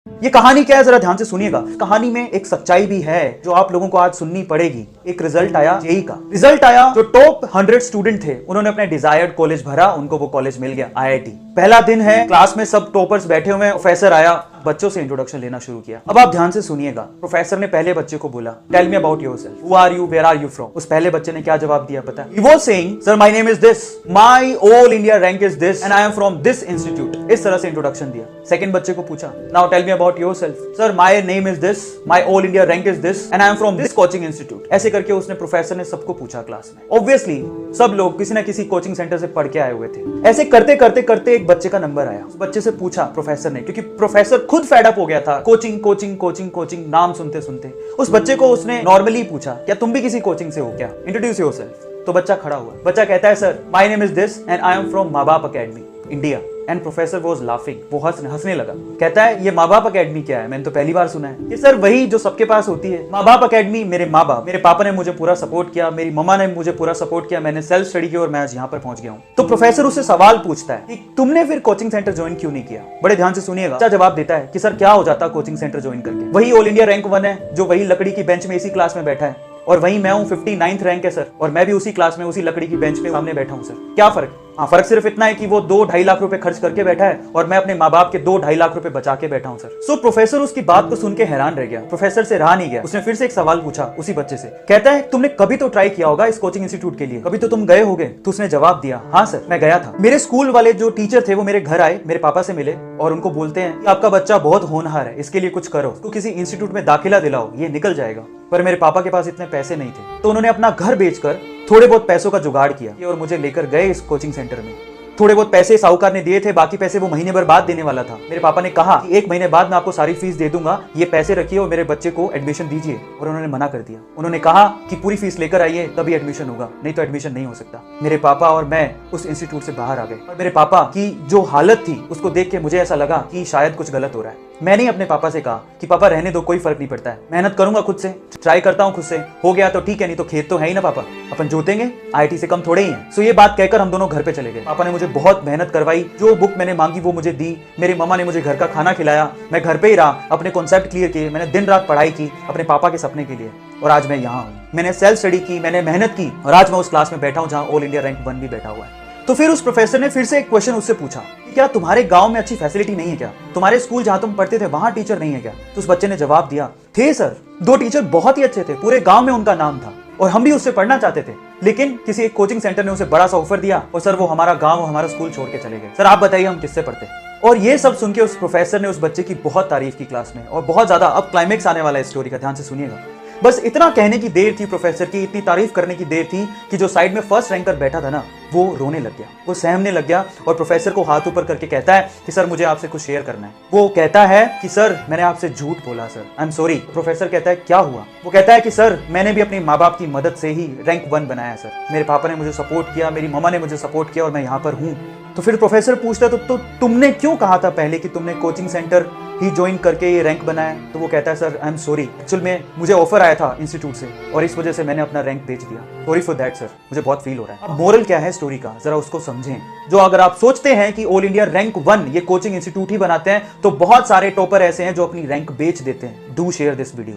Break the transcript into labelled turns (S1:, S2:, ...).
S1: ये कहानी क्या है जरा ध्यान से सुनिएगा। कहानी में एक सच्चाई भी है जो आप लोगों को आज सुननी पड़ेगी। एक रिजल्ट आया जेईई का। रिजल्ट आया, जो टॉप 100 स्टूडेंट थे उन्होंने अपने डिजायर्ड कॉलेज भरा, उनको वो कॉलेज मिल गया, आईआईटी। पहला दिन है, क्लास में सब टॉपर्स बैठे हुए हैं। प्रोफेसर आया, बच्चों से इंट्रोडक्शन लेना शुरू किया। अब आप ध्यान से सुनिएगा। प्रोफेसर ने पहले बच्चे को बोला, tell me about yourself, who are you, where are you from. उस पहले बच्चे ने क्या जवाब दिया पता है? He was saying, sir my name is this, my all India rank is this and I am from this institute. इस तरह से इंट्रोडक्शन दिया। सेकंड बच्चे को पूछा, now tell me about yourself, sir my name is this, my all India rank is this and I am from this coaching institute. ऐसे करके उसने प्रोफेसर ने सबको पूछा क्लास में। ऑब्वियसली सब लोग किसी ना किसी कोचिंग सेंटर से पढ़ के आए हुए थे। ऐसे करते करते करते एक बच्चे का नंबर आया। उस बच्चे से पूछा प्रोफेसर ने, क्योंकि प्रोफेसर खुद फेड अप हो गया था कोचिंग कोचिंग कोचिंग कोचिंग नाम सुनते सुनते। उस बच्चे को उसने नॉर्मली पूछा, क्या तुम भी किसी कोचिंग से हो क्या, इंट्रोड्यूस योरसेल्फ। तो बच्चा खड़ा हुआ। बच्चा कहता है, sir my name is this and I am from माँ बाप academy India. And professor was laughing, वो हंसने लगा। कहता है, ये माँ बाप अकेडमी क्या है, मैंने तो पहली बार सुना है। ये सर वही जो सबके पास होती है, माँ बाप अकेडमी। मेरे माँ बाप, मेरे पापा ने मुझे पूरा सपोर्ट किया, मेरी मम्मा ने मुझे पूरा सपोर्ट किया, मैंने सेल्फ स्टडी की और मैं आज यहाँ पर पहुंच गया हूँ। तो प्रोफेसर उससे सवाल पूछता है कि तुमने फिर कोचिंग सेंटर ज्वाइन क्यों नहीं किया। बड़े ध्यान से सुनिएगा। अच्छा जवाब देता है कि सर क्या हो जाता कोचिंग सेंटर ज्वाइन करके, वही ऑल इंडिया रैंक 1 है, जो वही लकड़ी की बेंच में इसी क्लास में बैठा है, और वहीं मैं हूँ 59th रैंक है सर, और मैं भी उसी क्लास में उसी लकड़ी की बेंच पे सामने बैठा हूँ सर। क्या फर्क? हाँ, फर्क सिर्फ इतना है कि वो 2-2.5 लाख रुपए खर्च करके बैठा है और मैं अपने माँ बाप के 2-2.5 लाख रुपए बचा के बैठा हूँ सर। सो प्रोफेसर उसकी बात को सुन के हैरान रह गया। प्रोफेसर से रहा नहीं गया, उसने फिर से एक सवाल पूछा उसी बच्चे से। कहता है, तुमने कभी तो ट्राई किया होगा इस कोचिंग इंस्टीट्यूट के लिए, कभी तो तुम गए होगे। तो उसने जवाब दिया, हाँ सर मैं गया था। मेरे स्कूल वाले जो टीचर थे वो मेरे घर आए, मेरे पापा से मिले और उनको बोलते हैं कि आपका बच्चा बहुत होनहार है, इसके लिए कुछ करो, तो किसी इंस्टीट्यूट में दाखिला दिलाओ, ये निकल जाएगा। पर मेरे पापा के पास इतने पैसे नहीं थे, तो उन्होंने अपना घर बेचकर थोड़े बहुत पैसों का जुगाड़ किया और मुझे लेकर गए इस कोचिंग सेंटर में। थोड़े बहुत पैसे साहूकार ने दिए थे, बाकी पैसे वो महीने भर बाद देने वाला था। मेरे पापा ने कहा कि 1 महीने बाद मैं आपको सारी फीस दे दूंगा, ये पैसे रखिए और मेरे बच्चे को एडमिशन दीजिए। और उन्होंने मना कर दिया। उन्होंने कहा कि पूरी फीस लेकर आइए तभी एडमिशन होगा, नहीं तो एडमिशन नहीं हो सकता। मेरे पापा और मैं उस इंस्टीट्यूट से बाहर आ गए और मेरे पापा की जो हालत थी उसको देख के मुझे ऐसा लगा कि शायद कुछ गलत हो रहा है। मैंने अपने पापा से कहा कि पापा रहने दो, कोई फर्क नहीं पड़ता है, मेहनत करूंगा खुद से, ट्राई करता हूं खुद से, हो गया तो ठीक है, नहीं तो खेत तो है ही ना पापा, अपन जोतेंगे, आईआईटी से कम थोड़े ही हैं। सो ये बात कहकर हम दोनों घर पे चले गए। पापा ने मुझे बहुत मेहनत करवाई, जो बुक मैंने मांगी वो मुझे दी, मेरी मम्मा ने मुझे घर का खाना खिलाया, मैं घर पे ही रहा, अपने कॉन्सेप्ट क्लियर किए, मैंने दिन रात पढ़ाई की अपने पापा के सपने के लिए, और आज मैं यहाँ हूँ। मैंने सेल्फ स्टडी की, मैंने मेहनत की और आज मैं उस क्लास में बैठा हूँ जहाँ ऑल इंडिया रैंक 1 भी बैठा हुआ है। तो फिर उस प्रोफेसर ने फिर से एक क्वेश्चन उससे पूछा, क्या तुम्हारे गांव में अच्छी फैसिलिटी नहीं है क्या, तुम्हारे स्कूल जहां तुम पढ़ते थे वहां टीचर नहीं है क्या। तो उस बच्चे ने जवाब दिया, थे सर, 2 टीचर बहुत ही अच्छे थे, पूरे गांव में उनका नाम था और हम भी उससे पढ़ना चाहते थे, लेकिन किसी एक कोचिंग सेंटर ने उसे बड़ा सा ऑफर दिया और सर वो हमारा गांव और हमारा स्कूल छोड़ के चले गए। सर आप बताइए हम किससे पढ़ते। और ये सब सुन के उस प्रोफेसर ने उस बच्चे की बहुत तारीफ की क्लास में, और बहुत ज्यादा। अब क्लाइमेक्स आने वाला है स्टोरी का, ध्यान से सुनिएगा। बस इतना कहने की देर थी प्रोफेसर की, इतनी तारीफ करने की देर थी कि जो साइड में फर्स्ट रैंकर बैठा था ना, वो रोने लग गया, वो सहमने लग गया और प्रोफेसर को हाथ ऊपर करके कहता है कि सर मुझे आपसे कुछ शेयर करना है। वो कहता है कि सर मैंने आपसे झूठ बोला sir, I am sorry. Professor कहता है क्या हुआ। वो कहता है कि सर मैंने भी अपने माँ बाप की मदद से ही रैंक 1 बनाया सर, मेरे पापा ने मुझे सपोर्ट किया, मेरी मम्मा ने मुझे सपोर्ट किया और मैं यहाँ पर हूँ। तो फिर प्रोफेसर पूछता है, तो तुमने क्यों कहा था पहले कि तुमने कोचिंग सेंटर ही ज्वाइन करके ये रैंक बनाया। तो वो कहता है, sir I am sorry, actual में मुझे ऑफर आया था इंस्टीट्यूट से और इस वजह से मैंने अपना रैंक बेच दिया, सॉरी फॉर दैट सर, मुझे बहुत फील हो रहा है। अब मोरल क्या है स्टोरी का, जरा उसको समझें। जो अगर आप सोचते हैं कि ऑल इंडिया रैंक 1 ये कोचिंग इंस्टीट्यूट ही बनाते हैं, तो बहुत सारे टॉपर ऐसे हैं जो अपनी रैंक बेच देते हैं। Do share this video.